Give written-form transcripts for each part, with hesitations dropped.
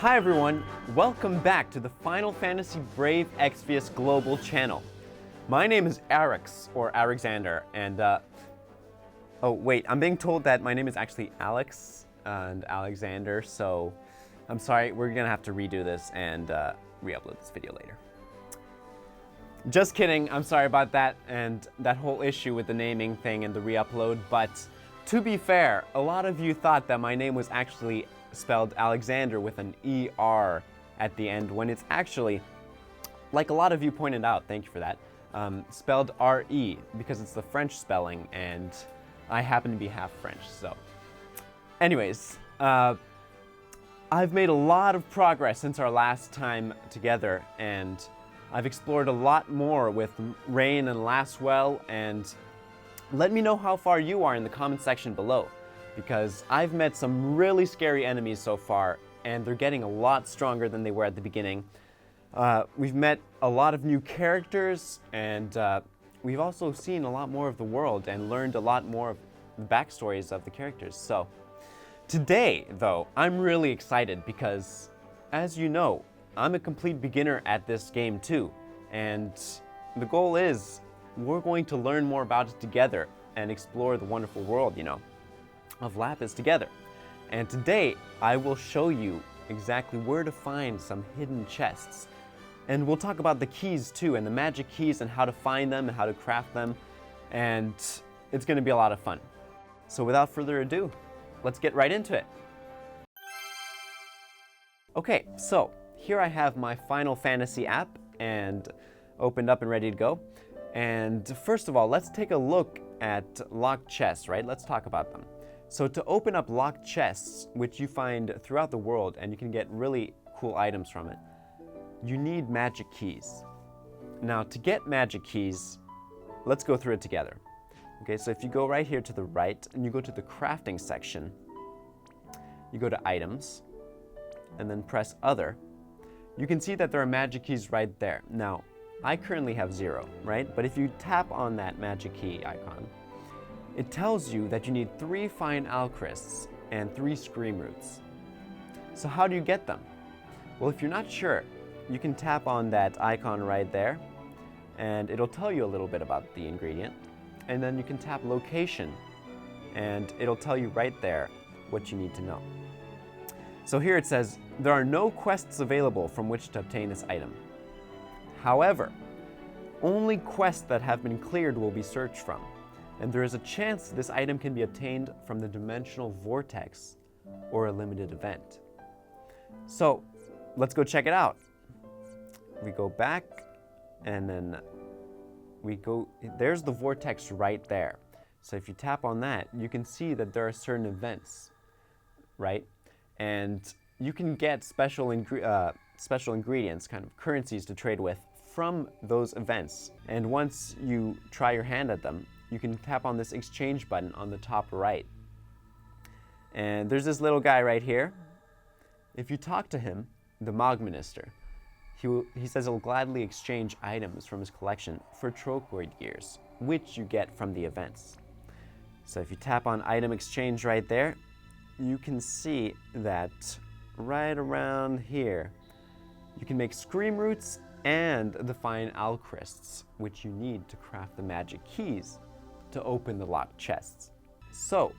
Hi everyone, welcome back to the Final Fantasy Brave Exvius Global channel. My name is Alex, or Alexandre, and oh wait, I'm being told that my name is actually Alex and Alexander, so I'm sorry, we're gonna have to redo this and re-upload this video later. Just kidding, I'm sorry about that and that whole issue with the naming thing and the re-upload, but to be fair, a lot of you thought that my name was actually spelled Alexander with an ER at the end, when it's actually, like a lot of you pointed out, thank you for that, spelled RE, because it's the French spelling, and I happen to be half French, so. Anyways, I've made a lot of progress since our last time together, and I've explored a lot more with Rain and Laswell, and let me know how far you are in the comment section below, because I've met some really scary enemies so far, and they're getting a lot stronger than they were at the beginning. We've met a lot of new characters, and we've also seen a lot more of the world and learned a lot more of the backstories of the characters. So today, though, I'm really excited because, as you know, I'm a complete beginner at this game too, and the goal is we're going to learn more about it together and explore the wonderful world, you know, of Lapis together. And today I will show you exactly where to find some hidden chests. And we'll talk about the keys too, and the magic keys and how to find them and how to craft them. And it's going to be a lot of fun. So without further ado, let's get right into it. Okay, so here I have my Final Fantasy app and opened up and ready to go. And first of all, let's take a look at locked chests, right? Let's talk about them. So to open up locked chests, which you find throughout the world, and you can get really cool items from it, you need magic keys. Now, to get magic keys, let's go through it together. Okay, so if you go right here to the right, and you go to the crafting section, you go to items, and then press other, you can see that there are magic keys right there. Now, I currently have 0, right? But if you tap on that magic key icon, it tells you that you need 3 fine alchrysts and 3 scream roots. So how do you get them? Well, if you're not sure, you can tap on that icon right there, and it'll tell you a little bit about the ingredient. And then you can tap location, and it'll tell you right there what you need to know. So here it says, there are no quests available from which to obtain this item. However, only quests that have been cleared will be searched from, and there is a chance this item can be obtained from the dimensional vortex or a limited event. So let's go check it out. We go back, and then we go, there's the vortex right there. So if you tap on that, you can see that there are certain events, right? And you can get special ingredients, kind of currencies to trade with from those events. And once you try your hand at them, you can tap on this exchange button on the top right. And there's this little guy right here. If you talk to him, the Mog Minister, he says he'll gladly exchange items from his collection for trochoid gears, which you get from the events. So if you tap on item exchange right there, you can see that right around here, you can make scream roots and the fine alchrysts, which you need to craft the magic keys to open the locked chests. So,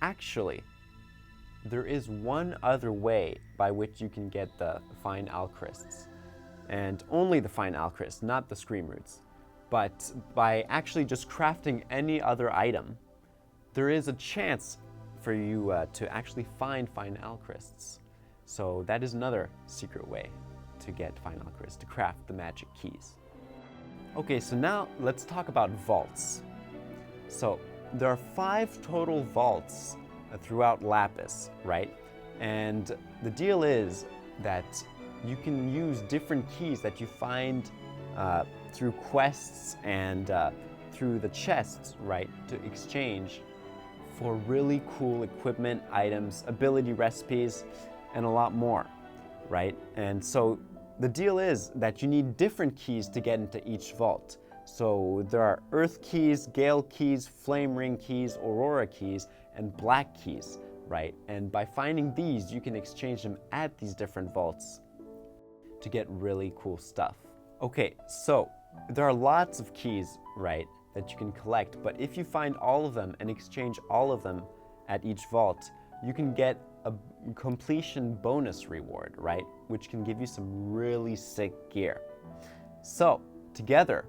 actually, there is one other way by which you can get the fine alchrysts, and only the fine alchrysts, not the scream roots. But by actually just crafting any other item, there is a chance for you to actually find fine alchrysts. So that is another secret way to get fine alchrysts, to craft the magic keys. Okay, so now let's talk about vaults. So there are 5 total vaults throughout Lapis, right? And the deal is that you can use different keys that you find through quests and through the chests, right, to exchange for really cool equipment, items, ability recipes, and a lot more, right? And so the deal is that you need different keys to get into each vault. So there are Earth keys, Gale keys, Flame Ring keys, Aurora keys, and Black keys. right? And by finding these, you can exchange them at these different vaults to get really cool stuff. Okay, so there are lots of keys, right, that you can collect, but if you find all of them and exchange all of them at each vault, you can get a completion bonus reward, right, which can give you some really sick gear. So, together,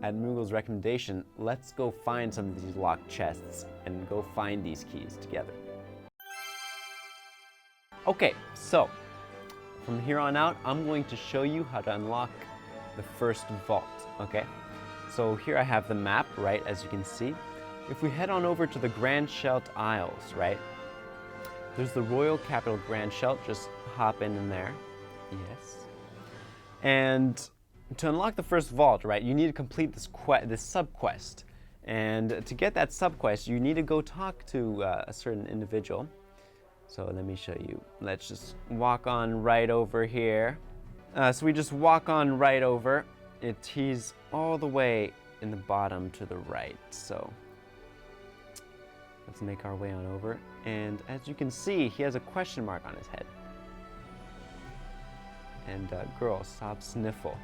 at Moogle's recommendation, let's go find some of these locked chests and go find these keys together. Okay, so from here on out, I'm going to show you how to unlock the first vault, okay? So here I have the map, right, as you can see. If we head on over to the Grandshelt Isles, right, there's the Royal Capital Grandshelt, just hop in there, yes. And to unlock the first vault, right, you need to complete this sub-quest. And to get that sub-quest, you need to go talk to a certain individual. So let me show you. Let's just walk on right over here. So we just walk on right over. He's all the way in the bottom to the right. So let's make our way on over. And as you can see, he has a question mark on his head. And girl, stop sniffle.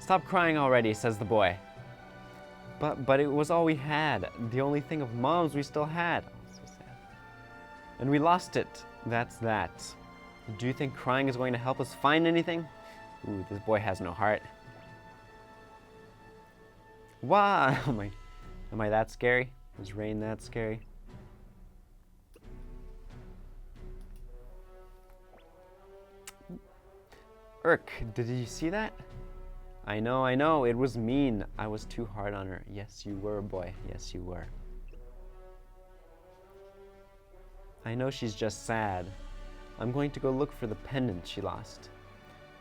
Stop crying already, says the boy. But it was all we had. The only thing of Mom's we still had. Oh, so sad. And we lost it. That's that. Do you think crying is going to help us find anything? Ooh, this boy has no heart. Wow! Am I that scary? Is rain that scary? Urk, did you see that? I know, it was mean. I was too hard on her. Yes, you were, boy. Yes, you were. I know she's just sad. I'm going to go look for the pendant she lost.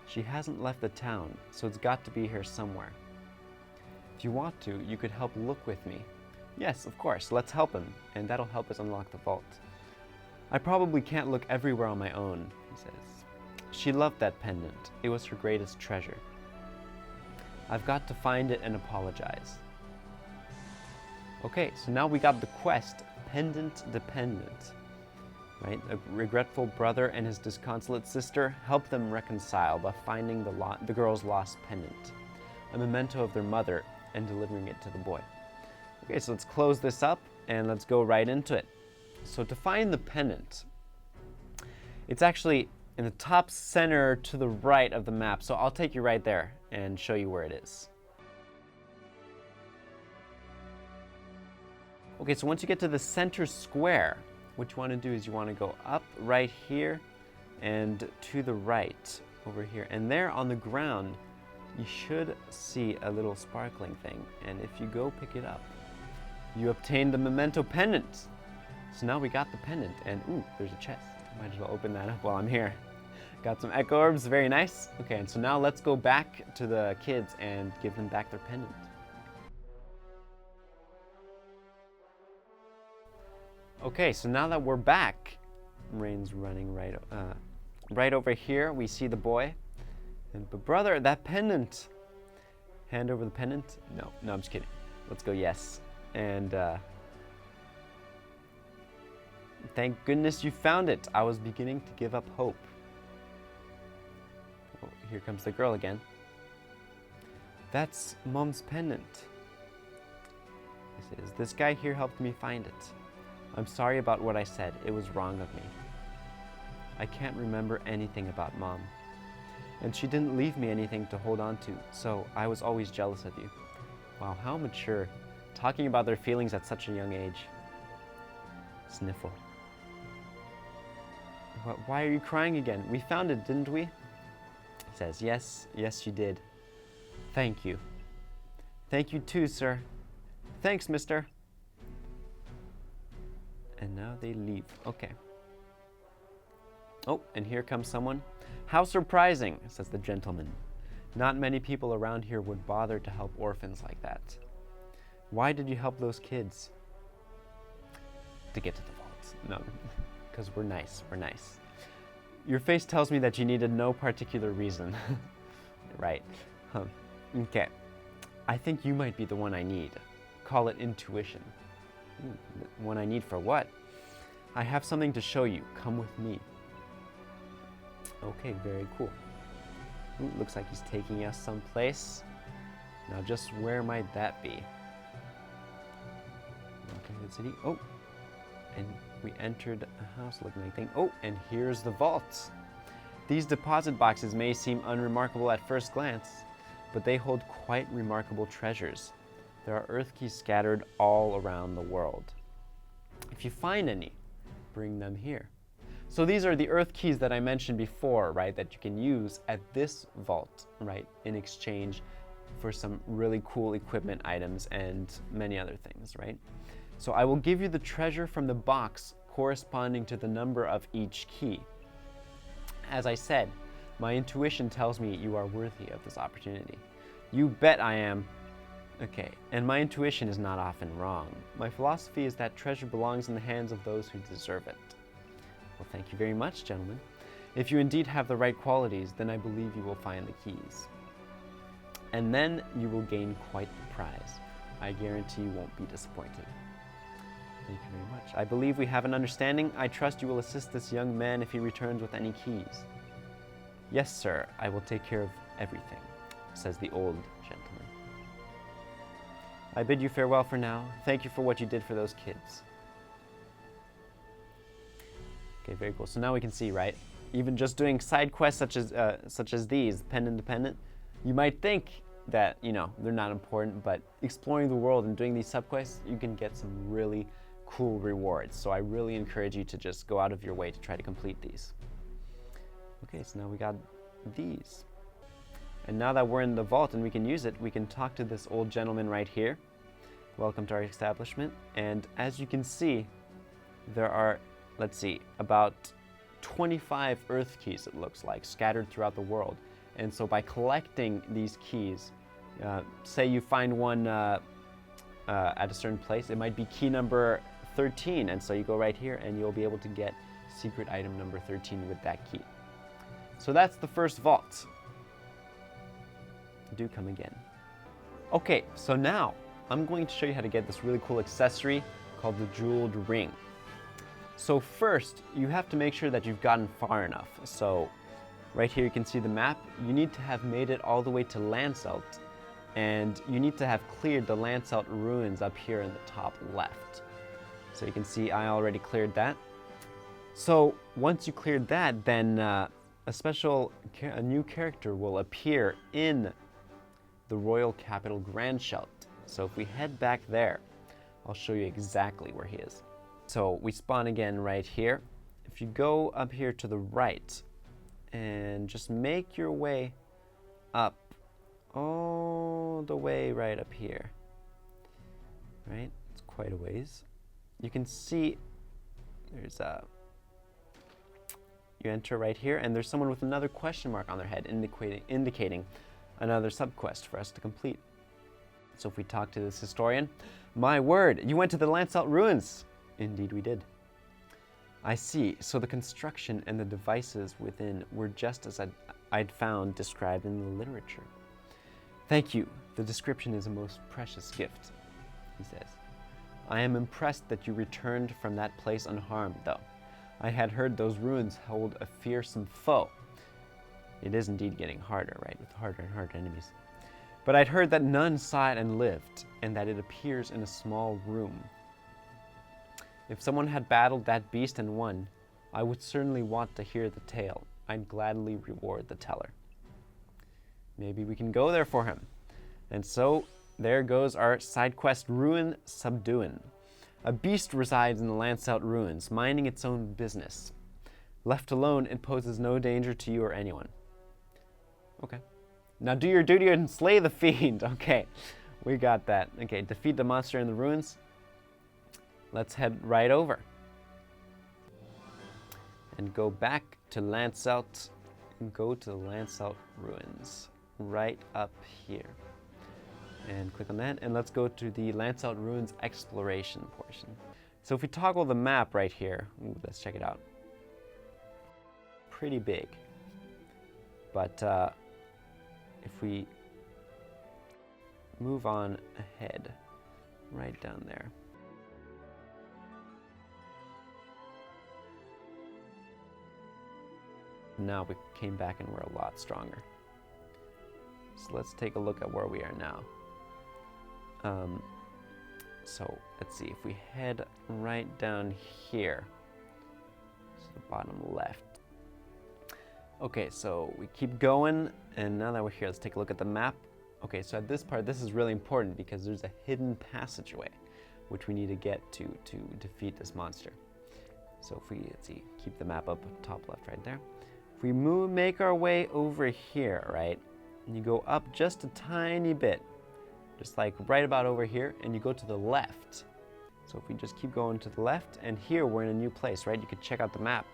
She hasn't left the town, so it's got to be here somewhere. If you want to, you could help look with me. Yes, of course, let's help him, and that'll help us unlock the vault. I probably can't look everywhere on my own, he says. She loved that pendant. It was her greatest treasure. I've got to find it and apologize. Okay, so now we got the quest, Pendant Dependent. Right? A regretful brother and his disconsolate sister help them reconcile by finding the girl's lost pendant, a memento of their mother, and delivering it to the boy. Okay, so let's close this up and let's go right into it. So to find the pendant, it's actually in the top center to the right of the map. So I'll take you right there and show you where it is. Okay, so once you get to the center square, what you want to do is you want to go up right here and to the right over here. And there on the ground, you should see a little sparkling thing. And if you go pick it up, you obtain the memento pendant. So now we got the pendant, and ooh, there's a chest. Might as well open that up while I'm here. Got some echo orbs, very nice. Okay, and so now let's go back to the kids and give them back their pendant. Okay, so now that we're back, Rain's running right over here. We see the boy. But brother, that pendant. Hand over the pendant? No, I'm just kidding. Let's go, yes. And thank goodness you found it. I was beginning to give up hope. Oh, here comes the girl again. That's Mom's pendant. This guy here helped me find it. I'm sorry about what I said. It was wrong of me. I can't remember anything about Mom. And she didn't leave me anything to hold on to, so I was always jealous of you. Wow, how mature. Talking about their feelings at such a young age. Sniffle. Why are you crying again? We found it, didn't we? He says, yes, you did. Thank you. Thank you too, sir. Thanks, mister. And now they leave. Okay. Oh, and here comes someone. How surprising, says the gentleman. Not many people around here would bother to help orphans like that. Why did you help those kids? To get to the vault. No, because we're nice. Your face tells me that you needed no particular reason. Right. Okay. I think you might be the one I need. Call it intuition. One I need for what? I have something to show you. Come with me. Okay, very cool. Ooh, looks like he's taking us someplace. Now just where might that be? Okay, the city. Oh, and we entered a house looking like thing. Oh, and here's the vault. These deposit boxes may seem unremarkable at first glance, but they hold quite remarkable treasures. There are earth keys scattered all around the world. If you find any, bring them here. So these are the earth keys that I mentioned before, right, that you can use at this vault, right, in exchange for some really cool equipment items and many other things, right? So I will give you the treasure from the box corresponding to the number of each key. As I said, my intuition tells me you are worthy of this opportunity. You bet I am. Okay, and my intuition is not often wrong. My philosophy is that treasure belongs in the hands of those who deserve it. Well, thank you very much, gentlemen. If you indeed have the right qualities, then I believe you will find the keys. And then you will gain quite the prize. I guarantee you won't be disappointed. Thank you very much. I believe we have an understanding. I trust you will assist this young man if he returns with any keys. Yes, sir, I will take care of everything, says the old gentleman. I bid you farewell for now. Thank you for what you did for those kids. Okay, very cool. So now we can see, right? Even just doing side quests such as these, pen independent, you might think that, you know, they're not important, but exploring the world and doing these subquests, you can get some really cool rewards. So I really encourage you to just go out of your way to try to complete these. Okay, so now we got these. And now that we're in the vault and we can use it, we can talk to this old gentleman right here. Welcome to our establishment. And as you can see, there are, let's see, about 25 earth keys, it looks like, scattered throughout the world. And so by collecting these keys, say you find one at a certain place, it might be key number 13, and so you go right here and you'll be able to get secret item number 13 with that key. So that's the first vault. Do come again. Okay, so now I'm going to show you how to get this really cool accessory called the jeweled ring. So first, you have to make sure that you've gotten far enough. So right here you can see the map. You need to have made it all the way to Grandshelt, and you need to have cleared the Grandshelt ruins up here in the top left. So you can see I already cleared that. So once you cleared that, then a new character will appear in the royal capital Grandshelt. So if we head back there, I'll show you exactly where he is. So we spawn again right here. If you go up here to the right and just make your way up all the way right up here, right? It's quite a ways. You can see there's you enter right here, and there's someone with another question mark on their head indicating another subquest for us to complete. So if we talk to this historian, my word, you went to the Grandshelt ruins. Indeed we did. I see, so the construction and the devices within were just as I'd found described in the literature. Thank you, the description is a most precious gift, he says. I am impressed that you returned from that place unharmed, though. I had heard those ruins hold a fearsome foe. It is indeed getting harder, right, with harder and harder enemies. But I'd heard that none saw it and lived, and that it appears in a small room. If someone had battled that beast and won, I would certainly want to hear the tale. I'd gladly reward the teller. Maybe we can go there for him. And so, there goes our side quest, Ruin Subduin. A beast resides in the Grandshelt ruins, minding its own business. Left alone, it poses no danger to you or anyone. Okay. Now do your duty and slay the fiend. Okay, we got that. Okay, defeat the monster in the ruins. Let's head right over. And go back to Grandshelt and go to the Grandshelt ruins. Right up here. And click on that, and let's go to the Grandshelt ruins exploration portion. So if we toggle the map right here, let's check it out. Pretty big. But if we move on ahead, right down there. Now we came back and we're a lot stronger. So let's take a look at where we are now. So let's see, if we head right down here, so the bottom left. Okay, so we keep going, and now that we're here, let's take a look at the map. Okay, so at this part, this is really important because there's a hidden passageway, which we need to get to defeat this monster. So if we, let's see, keep the map up top left right there. If we make our way over here, right, and you go up just a tiny bit, just like right about over here, and you go to the left. So if we just keep going to the left, and here we're in a new place, right? You could check out the map.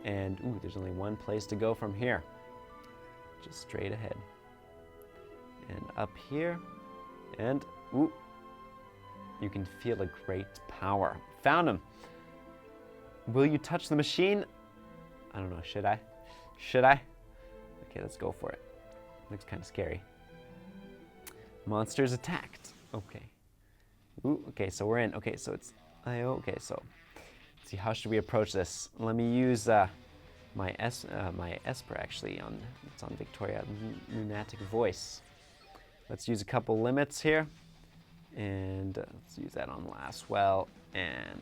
And, ooh, there's only one place to go from here. Just straight ahead. And up here, and, ooh, you can feel a great power. Found him. Will you touch the machine? I don't know, should I? Should I? Okay, let's go for it. Looks kind of scary. Monsters attacked. Okay. Ooh, okay, so we're in. Okay, so it's okay, so let's see, how should we approach this? Let me use my Esper actually on it's on Victoria Lunatic Voice. Let's use a couple limits here, and let's use that on Lastwell and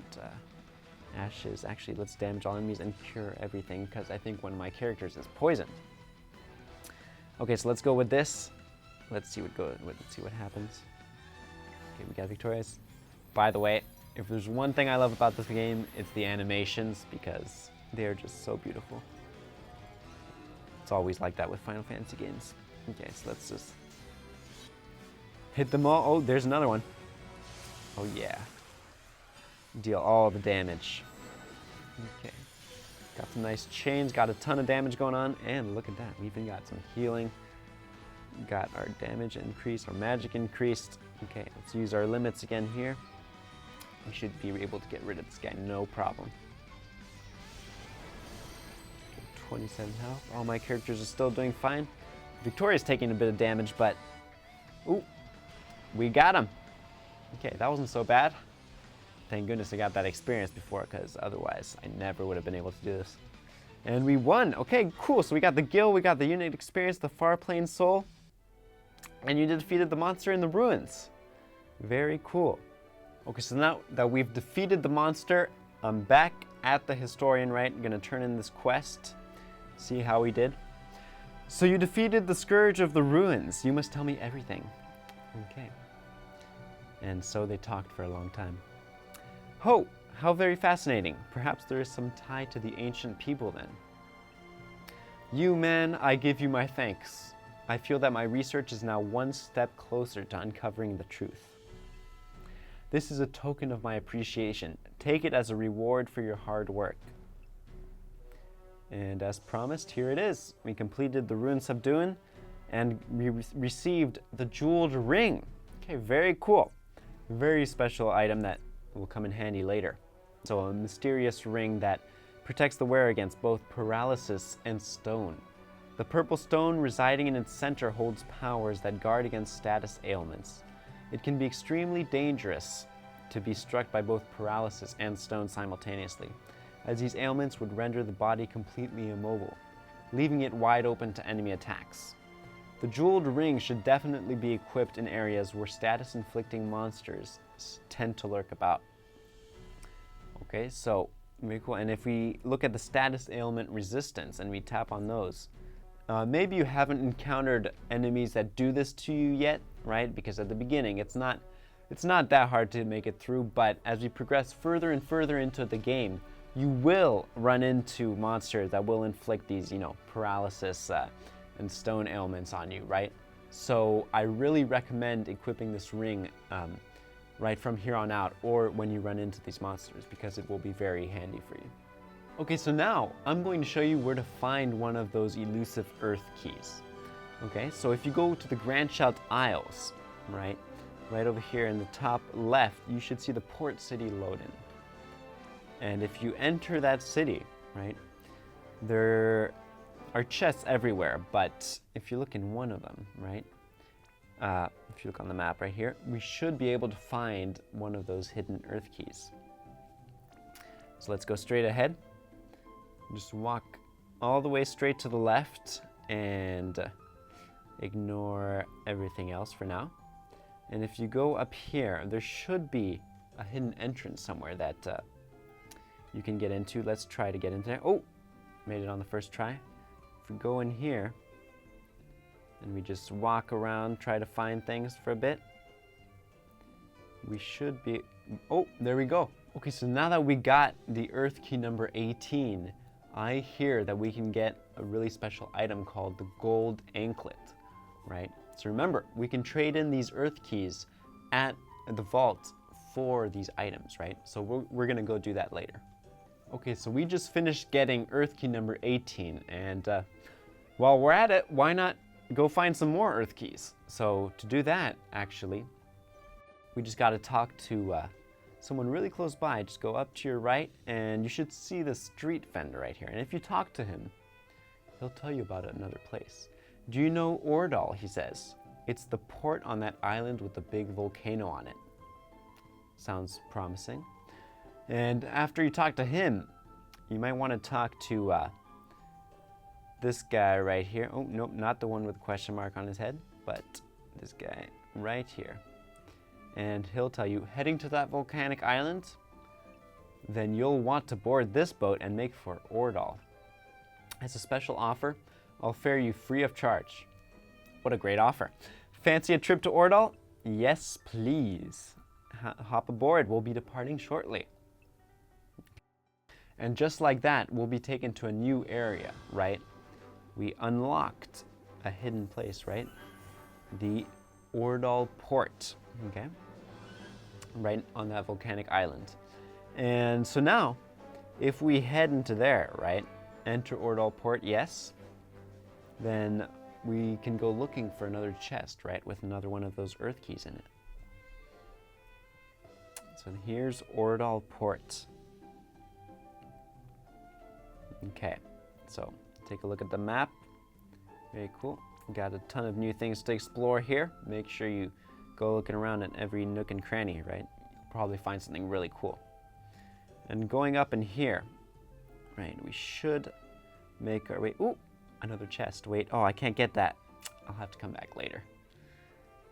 Ashes. Actually, let's damage all enemies and cure everything because I think one of my characters is poisoned. Okay, so let's go with this. Let's see what happens. Okay, we got victorious. By the way, if there's one thing I love about this game, it's the animations because they're just so beautiful. It's always like that with Final Fantasy games. Okay, so let's just hit them all. Oh, there's another one. Oh yeah. Deal all the damage. Okay. Got some nice chains, got a ton of damage going on, and look at that. We even got some healing. Got our damage increased, our magic increased. Okay, let's use our limits again here. We should be able to get rid of this guy, no problem. Okay, 27 health. All my characters are still doing fine. Victoria's taking a bit of damage, but ooh, we got him. Okay, that wasn't so bad. Thank goodness I got that experience before, because otherwise I never would have been able to do this. And we won. Okay, cool. So we got the Guild, we got the unit experience, the Far Plane Soul, and you defeated the monster in the ruins. Very cool. Okay, so now that we've defeated the monster, I'm back at the Historian, right? I'm gonna turn in this quest, see how we did. So you defeated the Scourge of the Ruins. You must tell me everything. Okay. And so they talked for a long time. Oh, how very fascinating. Perhaps there is some tie to the ancient people then. You man, I give you my thanks. I feel that my research is now one step closer to uncovering the truth. This is a token of my appreciation. Take it as a reward for your hard work. And as promised, here it is. We completed the Rune Subduing and we received the Jeweled Ring. Okay, very cool. Very special item that will come in handy later. So a mysterious ring that protects the wearer against both paralysis and stone. The purple stone residing in its center holds powers that guard against status ailments. It can be extremely dangerous to be struck by both paralysis and stone simultaneously, as these ailments would render the body completely immobile, leaving it wide open to enemy attacks. The jeweled ring should definitely be equipped in areas where status-inflicting monsters tend to lurk about. Okay, so very cool. And if we look at the status ailment resistance and we tap on those, maybe you haven't encountered enemies that do this to you yet, right? Because at the beginning, it's not that hard to make it through, but as we progress further and further into the game, you will run into monsters that will inflict these, paralysis and stone ailments on you, right? So I really recommend equipping this ring right from here on out, or when you run into these monsters, because it will be very handy for you. Okay, so now I'm going to show you where to find one of those elusive Earth keys. Okay, so if you go to the Grandshelt Isles, right over here in the top left, you should see the port city Loden. And if you enter that city, right, there are chests everywhere, but if you look in one of them, right, if you look on the map right here, we should be able to find one of those hidden Earth keys. So let's go straight ahead. Just walk all the way straight to the left and ignore everything else for now. And if you go up here, there should be a hidden entrance somewhere that you can get into. Let's try to get into there. Oh, made it on the first try. If we go in here and we just walk around, try to find things for a bit, we should be, oh, there we go. Okay, so now that we got the Earth Key number 18, I hear that we can get a really special item called the Gold Anklet, right? So remember, we can trade in these Earth Keys at the vault for these items, right? So we're gonna go do that later. Okay, so we just finished getting Earth Key number 18, and while we're at it, why not go find some more Earth Keys? So to do that, actually, we just gotta talk to someone really close by. Just go up to your right, and you should see the street vendor right here. And if you talk to him, he'll tell you about another place. Do you know Ordal, he says. It's the port on that island with the big volcano on it. Sounds promising. And after you talk to him, you might want to talk to this guy right here. Oh, nope, not the one with a question mark on his head, but this guy right here. And he'll tell you, heading to that volcanic island, then you'll want to board this boat and make for Ordal. As a special offer, I'll fare you free of charge. What a great offer. Fancy a trip to Ordal? Yes, please. Hop aboard, we'll be departing shortly. And just like that, we'll be taken to a new area, right? We unlocked a hidden place, right? The Ordal port, okay? Right on that volcanic island. And so now, if we head into there, right? Enter Ordal port, yes. Then we can go looking for another chest, right? With another one of those Earth Keys in it. So here's Ordal port. Okay, so take a look at the map. Very cool. Got a ton of new things to explore here. Make sure you go looking around at every nook and cranny, right? You'll probably find something really cool. And going up in here, right, we should make our way. Ooh, another chest. Wait, oh, I can't get that. I'll have to come back later.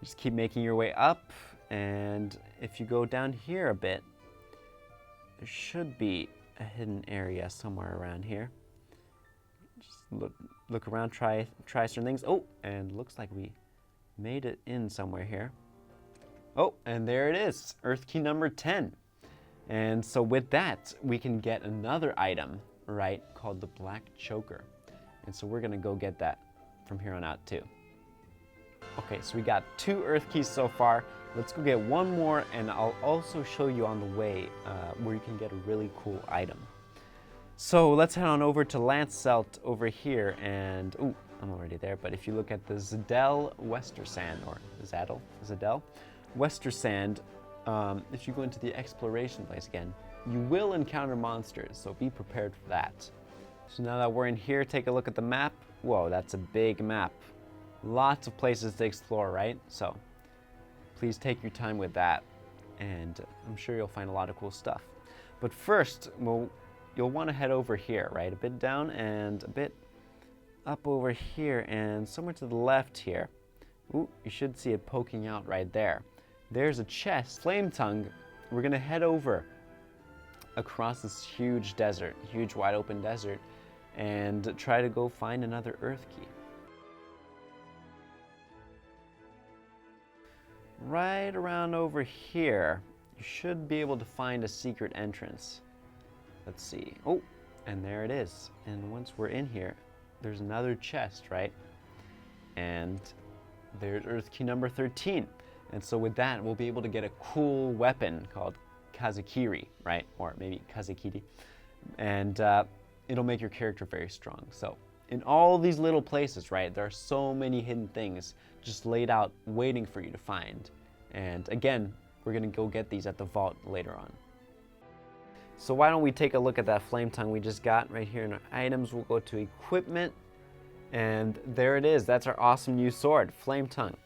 Just keep making your way up, and if you go down here a bit, there should be a hidden area somewhere around here. Just look around, try certain things. Oh, and looks like we made it in somewhere here. Oh, and there it is, Earth Key number 10. And so with that, we can get another item, right, called the Black Choker. And so we're gonna go get that from here on out too. Okay, so we got 2 Earth Keys so far. Let's go get one more, and I'll also show you on the way where you can get a really cool item. So let's head on over to Grandshelt over here, and ooh, I'm already there, but if you look at the Zadel Westersand, or Zadel Westersand, if you go into the exploration place again, you will encounter monsters, so be prepared for that. So now that we're in here, take a look at the map. Whoa, that's a big map. Lots of places to explore, right? So please take your time with that, and I'm sure you'll find a lot of cool stuff. But first, you'll want to head over here, right? A bit down and a bit up over here, and somewhere to the left here. Ooh, you should see it poking out right there. There's a chest, Flame Tongue. We're gonna head over across this huge desert, huge wide open desert, and try to go find another Earth Key. Right around over here, you should be able to find a secret entrance. Let's see. Oh, and there it is. And once we're in here, there's another chest, right? And there's Earth Key number 13. And so with that, we'll be able to get a cool weapon called Kazakiri, right? Or maybe Kazakiri. And it'll make your character very strong. So in all these little places, right, there are so many hidden things just laid out waiting for you to find. And again, we're gonna go get these at the vault later on. So why don't we take a look at that Flame Tongue we just got right here in our items. We'll go to equipment, and there it is. That's our awesome new sword, Flame Tongue.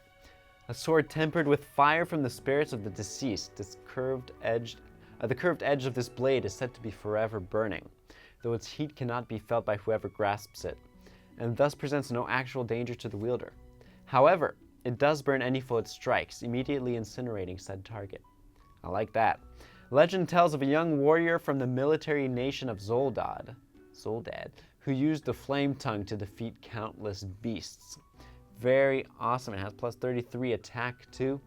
A sword tempered with fire from the spirits of the deceased. The curved edge of this blade is said to be forever burning. though its heat cannot be felt by whoever grasps it, and thus presents no actual danger to the wielder. However, it does burn any foe it strikes, immediately incinerating said target. I like that. Legend tells of a young warrior from the military nation of Zoldad, who used the flame tongue to defeat countless beasts. Very awesome. It has plus 33 attack too.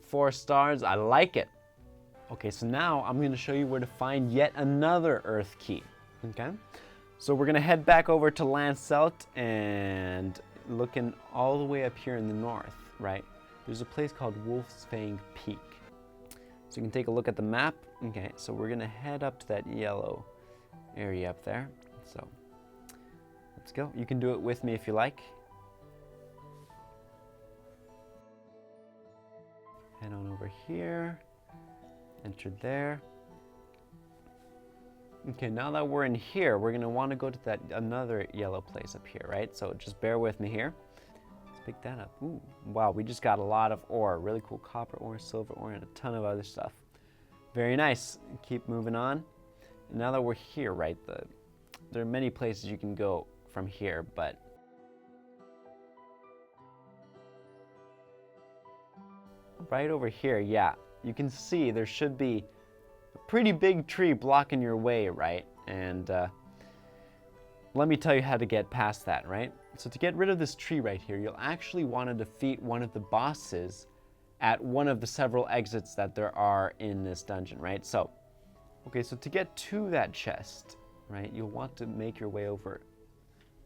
4 stars. I like it. Okay, so now I'm going to show you where to find yet another Earth key. Okay, so we're going to head back over to Grandshelt and looking all the way up here in the north, right? There's a place called Fang Peak. So you can take a look at the map. Okay, so we're going to head up to that yellow area up there. So let's go. You can do it with me if you like. Head on over here. Enter there. Okay, now that we're in here, we're gonna want to go to that another yellow place up here, right? So just bear with me here. Let's pick that up. Ooh, wow, we just got a lot of ore. Really cool copper ore, silver ore, and a ton of other stuff. Very nice. Keep moving on. And now that we're here, right, there are many places you can go from here, but right over here, yeah, you can see there should be a pretty big tree blocking your way, right? And let me tell you how to get past that, right? So to get rid of this tree right here, you'll actually want to defeat one of the bosses at one of the several exits that there are in this dungeon, right? So, okay, so to get to that chest, right, you'll want to make your way over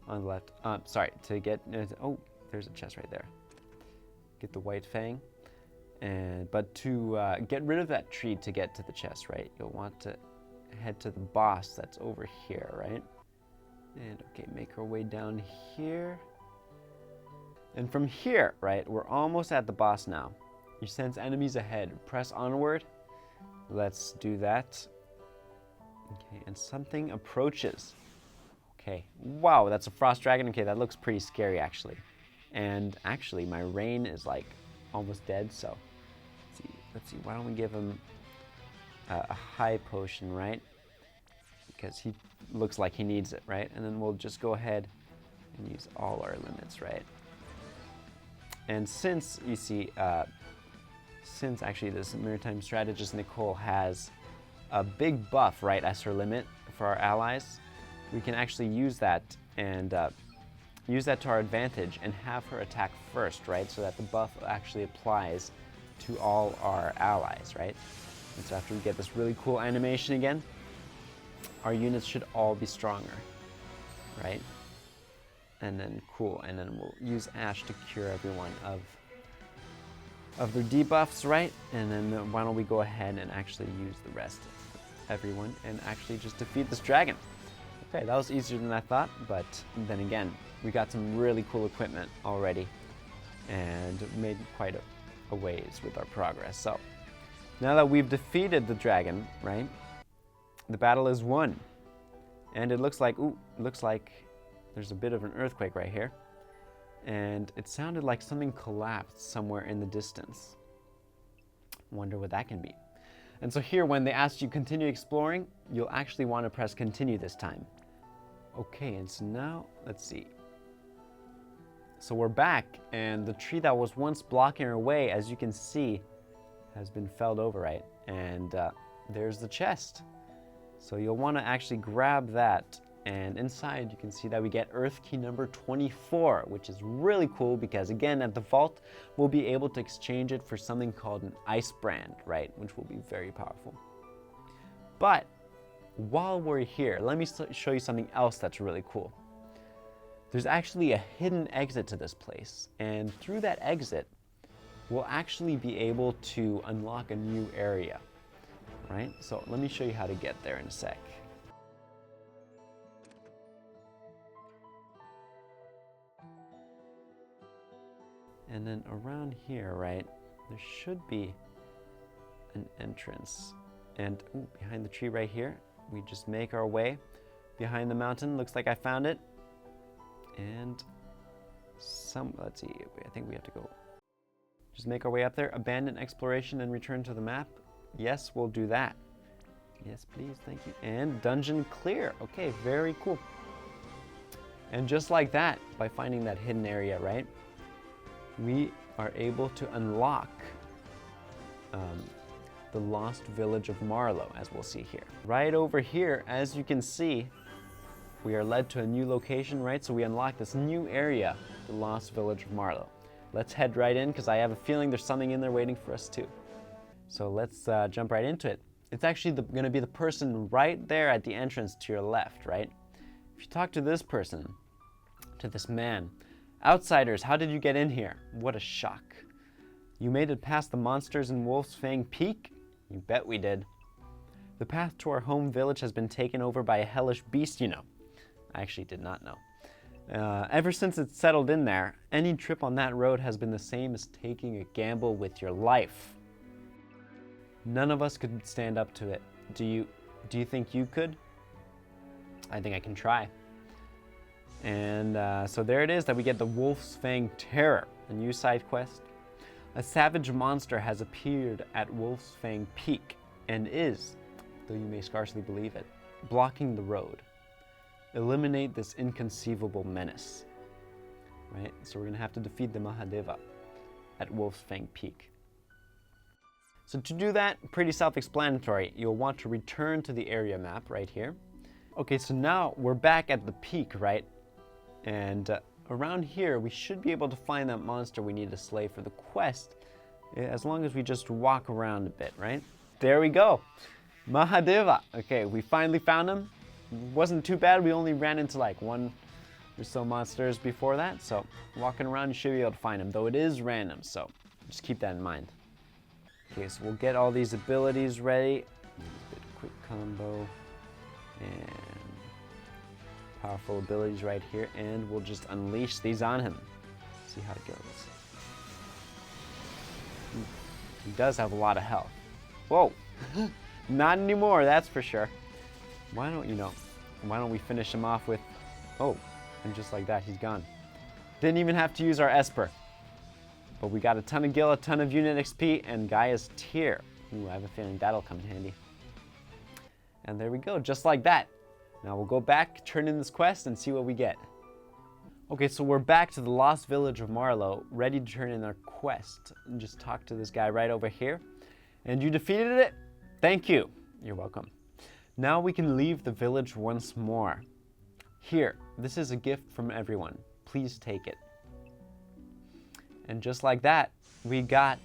on the left. Sorry, to get, oh, there's a chest right there. Get the white fang. But to get rid of that tree to get to the chest, right, you'll want to head to the boss that's over here, right? And okay, make our way down here. And from here, right, we're almost at the boss now. You sense enemies ahead. Press onward. Let's do that. Okay, and something approaches. Okay, wow, that's a frost dragon. Okay, that looks pretty scary actually. And actually, my rain is like almost dead, so let's see, why don't we give him a high potion, right? Because he looks like he needs it, right? And then we'll just go ahead and use all our limits, right? And since, you see, since actually this maritime strategist Nicole has a big buff, right, as her limit for our allies, we can actually use that and use that to our advantage and have her attack first, right? So that the buff actually applies to all our allies, right? And so after we get this really cool animation again, our units should all be stronger, right? And then cool, and then we'll use Ash to cure everyone of their debuffs, right? And then why don't we go ahead and actually use the rest of everyone and actually just defeat this dragon. Okay, that was easier than I thought, but then again, we got some really cool equipment already and made quite a ways with our progress. So now that we've defeated the dragon, right, the battle is won. And it looks like, there's a bit of an earthquake right here. And it sounded like something collapsed somewhere in the distance. Wonder what that can be. And so here, when they ask you continue exploring, you'll actually want to press continue this time. Okay, and so now, let's see. So we're back, and the tree that was once blocking our way, as you can see, has been felled over, right? And there's the chest. So you'll want to actually grab that, and inside you can see that we get Earth Key number 24, which is really cool because, again, at the vault, we'll be able to exchange it for something called an Ice Brand, right? Which will be very powerful. But while we're here, let me show you something else that's really cool. There's actually a hidden exit to this place, and through that exit, we'll actually be able to unlock a new area, right? So let me show you how to get there in a sec. And then around here, right, there should be an entrance. And behind the tree right here, we just make our way behind the mountain. Looks like I found it. And let's see, I think we have to go. Just make our way up there, abandon exploration and return to the map. Yes, we'll do that. Yes, please, thank you. And dungeon clear. Okay, very cool. And just like that, by finding that hidden area, right, we are able to unlock the lost village of Marlow, as we'll see here. Right over here, as you can see, we are led to a new location, right? So we unlock this new area, the lost village of Marlow. Let's head right in, because I have a feeling there's something in there waiting for us too. So let's jump right into it. It's actually going to be the person right there at the entrance to your left, right? If you talk to this person, to this man, outsiders, how did you get in here? What a shock. You made it past the monsters in Wolf's Fang Peak? You bet we did. The path to our home village has been taken over by a hellish beast, you know. I actually did not know. Ever since it's settled in there, any trip on that road has been the same as taking a gamble with your life. None of us could stand up to it. Do you think you could? I think I can try. And so there it is that we get the Wolf's Fang Terror, a new side quest. A savage monster has appeared at Wolf's Fang Peak and is, though you may scarcely believe it, blocking the road. Eliminate this inconceivable menace. Right? So we're going to have to defeat the Mahadeva at Wolf's Fang Peak. So to do that, pretty self-explanatory. You'll want to return to the area map right here. Okay, so now we're back at the peak, right? And around here, we should be able to find that monster we need to slay for the quest, as long as we just walk around a bit, right? There we go. Mahadeva. Okay, we finally found him. Wasn't too bad. We only ran into like one or so monsters before that. So walking around, you should be able to find him, though it is random. So just keep that in mind. Okay, so we'll get all these abilities ready. Quick combo and powerful abilities right here, and we'll just unleash these on him. See how it goes. He does have a lot of health. Whoa, not anymore, that's for sure. Why don't we finish him off with, oh, and just like that, he's gone. Didn't even have to use our Esper. But we got a ton of gil, a ton of unit XP, and Gaia's Tear. Ooh, I have a feeling that'll come in handy. And there we go, just like that. Now we'll go back, turn in this quest, and see what we get. Okay, so we're back to the lost village of Marlow, ready to turn in our quest. And just talk to this guy right over here. And you defeated it? Thank you. You're welcome. Now we can leave the village once more. Here, this is a gift from everyone. Please take it. And just like that, we got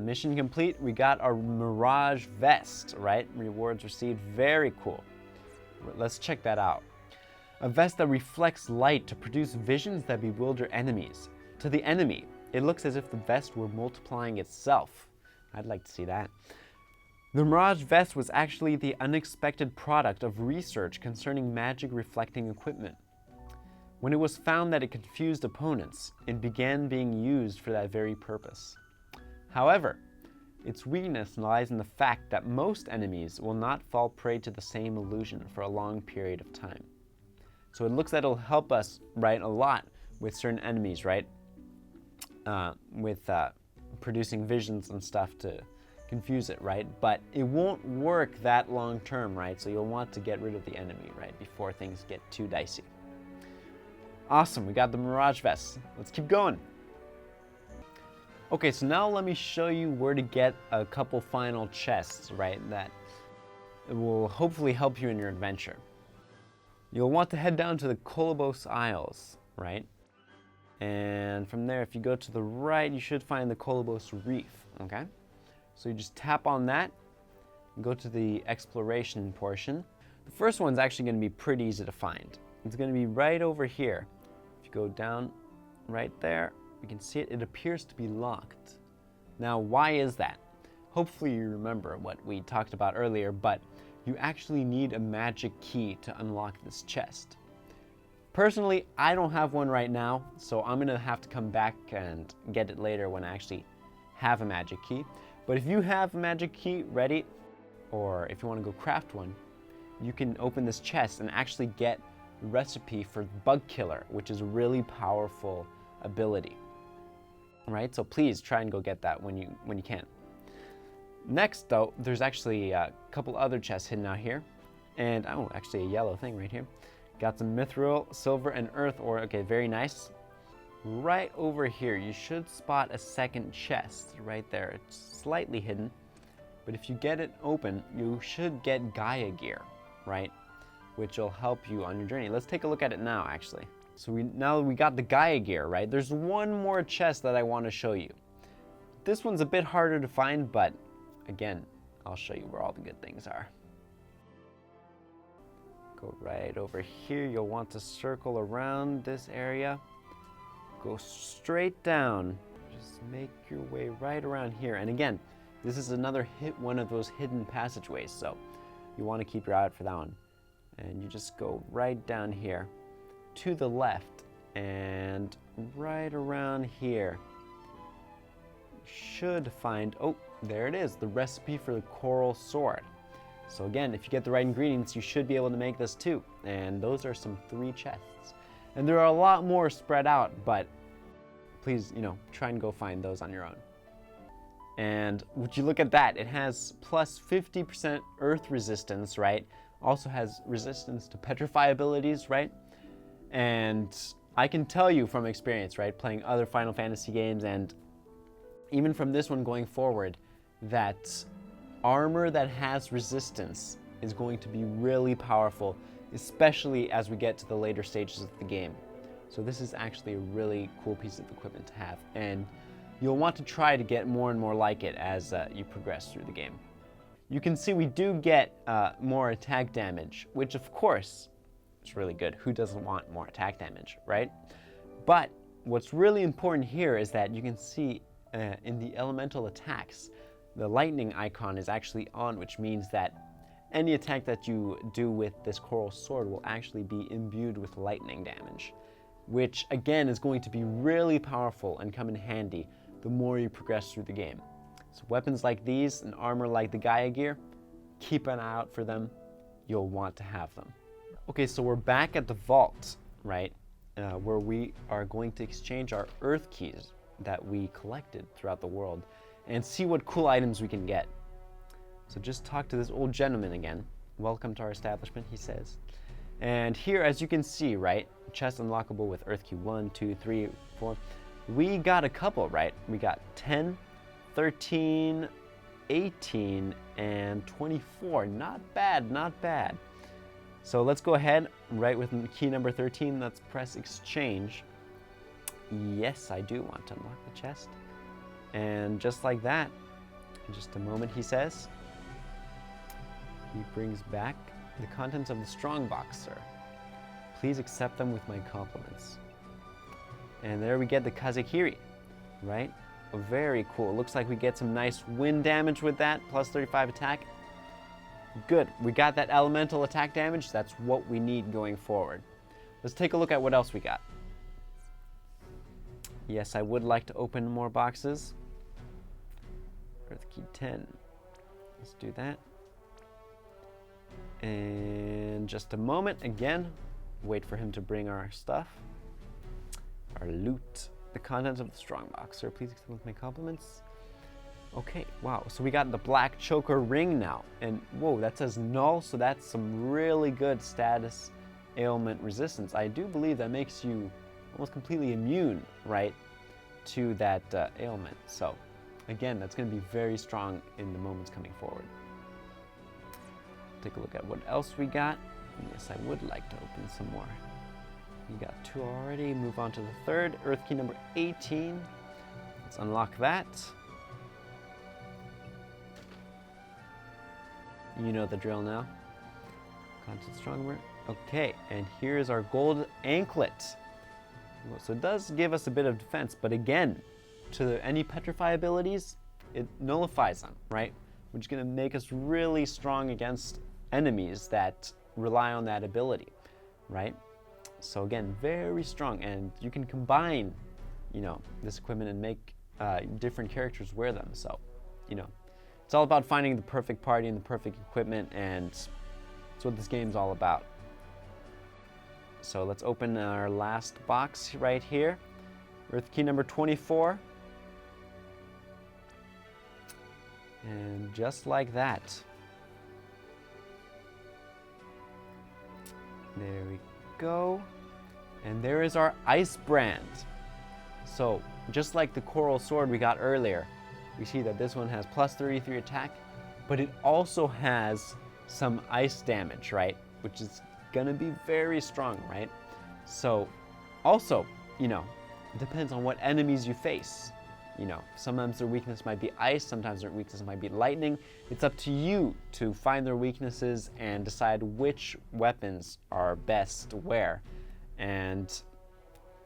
mission complete. We got our Mirage Vest, right? Rewards received. Very cool. Let's check that out. A vest that reflects light to produce visions that bewilder enemies. To the enemy, it looks as if the vest were multiplying itself. I'd like to see that. The Mirage Vest was actually the unexpected product of research concerning magic reflecting equipment. When it was found that it confused opponents, it began being used for that very purpose. However, its weakness lies in the fact that most enemies will not fall prey to the same illusion for a long period of time. So it looks that it'll help us, right, a lot with certain enemies, right? With producing visions and stuff to confuse it, right? But it won't work that long term, right? So you'll want to get rid of the enemy, right, before things get too dicey. Awesome, we got the Mirage Vest. Let's keep going. Okay, so now let me show you where to get a couple final chests, right, that will hopefully help you in your adventure. You'll want to head down to the Kolobos Isles, right? And from there, if you go to the right, you should find the Kolobos Reef, okay? So you just tap on that and go to the exploration portion. The first one's actually going to be pretty easy to find. It's going to be right over here. If you go down right there, you can see it. It appears to be locked. Now, why is that? Hopefully you remember what we talked about earlier, but you actually need a magic key to unlock this chest. Personally, I don't have one right now, so I'm gonna have to come back and get it later when I actually have a magic key. But if you have a magic key ready, or if you want to go craft one, you can open this chest and actually get the recipe for Bug Killer, which is a really powerful ability. Right? So please try and go get that when you can. Next, though, there's actually a couple other chests hidden out here. And, oh, actually a yellow thing right here. Got some mithril, silver, and earth ore. Okay, very nice. Right over here, you should spot a second chest right there. It's slightly hidden, but if you get it open, you should get Gaia gear, right? Which will help you on your journey. Let's take a look at it now, actually. So now we got the Gaia gear, right? There's one more chest that I want to show you. This one's a bit harder to find, but again, I'll show you where all the good things are. Go right over here. You'll want to circle around this area. Go straight down. Just make your way right around here. And again, this is another one of those hidden passageways, so you want to keep your eye out for that one. And you just go right down here to the left and right around here. You should find, oh, there it is, the recipe for the coral sword. So again, if you get the right ingredients, you should be able to make this too. And those are some 3 chests. And there are a lot more spread out, but please, try and go find those on your own. And would you look at that? It has plus 50% earth resistance, right? Also has resistance to petrify abilities, right? And I can tell you from experience, right, playing other Final Fantasy games and even from this one going forward, that armor that has resistance is going to be really powerful, especially as we get to the later stages of the game. So this is actually a really cool piece of equipment to have, and you'll want to try to get more and more like it as you progress through the game. You can see we do get more attack damage, which of course is really good. Who doesn't want more attack damage, right? But what's really important here is that you can see in the elemental attacks, the lightning icon is actually on, which means that any attack that you do with this coral sword will actually be imbued with lightning damage, which again is going to be really powerful and come in handy the more you progress through the game. So weapons like these and armor like the Gaia gear, keep an eye out for them. You'll want to have them. Okay, so we're back at the vault, right? Where we are going to exchange our earth keys that we collected throughout the world and see what cool items we can get. So just talk to this old gentleman again. Welcome to our establishment, he says. And here, as you can see, right, chest unlockable with earth key 1, 2, 3, 4. We got a couple, right? We got 10, 13, 18, and 24. Not bad, not bad. So let's go ahead, right with key number 13, let's press exchange. Yes, I do want to unlock the chest. And just like that, in just a moment, he says, he brings back the contents of the strong box, sir. Please accept them with my compliments. And there we get the Kazekiri, right? Very cool. Looks like we get some nice wind damage with that, plus 35 attack. Good. We got that elemental attack damage. That's what we need going forward. Let's take a look at what else we got. Yes, I would like to open more boxes. Earth key 10. Let's do that. And just a moment, again, wait for him to bring our stuff. Our loot. The contents of the strong box. Sir, please accept with my compliments. Okay, wow. So we got the black choker ring now. And whoa, that says null, so that's some really good status ailment resistance. I do believe that makes you almost completely immune, right, to that ailment. So again, that's going to be very strong in the moments coming forward. Take a look at what else we got. Yes, I would like to open some more. We got 2 already. Move on to the third. Earth key number 18. Let's unlock that. You know the drill now. Content stronger. Okay, and here's our gold anklet. So it does give us a bit of defense, but again, to any petrify abilities, it nullifies them, right? Which is going to make us really strong against enemies that rely on that ability, right? So again, very strong, and you can combine, this equipment and make different characters wear them. So, it's all about finding the perfect party and the perfect equipment, and that's what this game's all about. So let's open our last box right here. Earth key number 24. And just like that. There we go. And there is our ice brand. So just like the coral sword we got earlier, we see that this one has plus 33 attack, but it also has some ice damage, right? Which is gonna be very strong, right? So also, you know, it depends on what enemies you face. You know, sometimes their weakness might be ice, sometimes their weakness might be lightning. It's up to you to find their weaknesses and decide which weapons are best where. And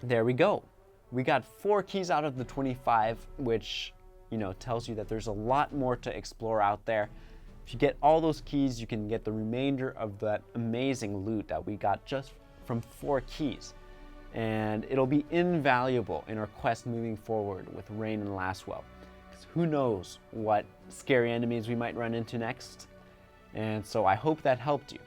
there we go. We got 4 keys out of the 25, which, you know, tells you that there's a lot more to explore out there. If you get all those keys, you can get the remainder of that amazing loot that we got just from 4 keys. And it'll be invaluable in our quest moving forward with Rain and Lastwell. Because who knows what scary enemies we might run into next. And so I hope that helped you.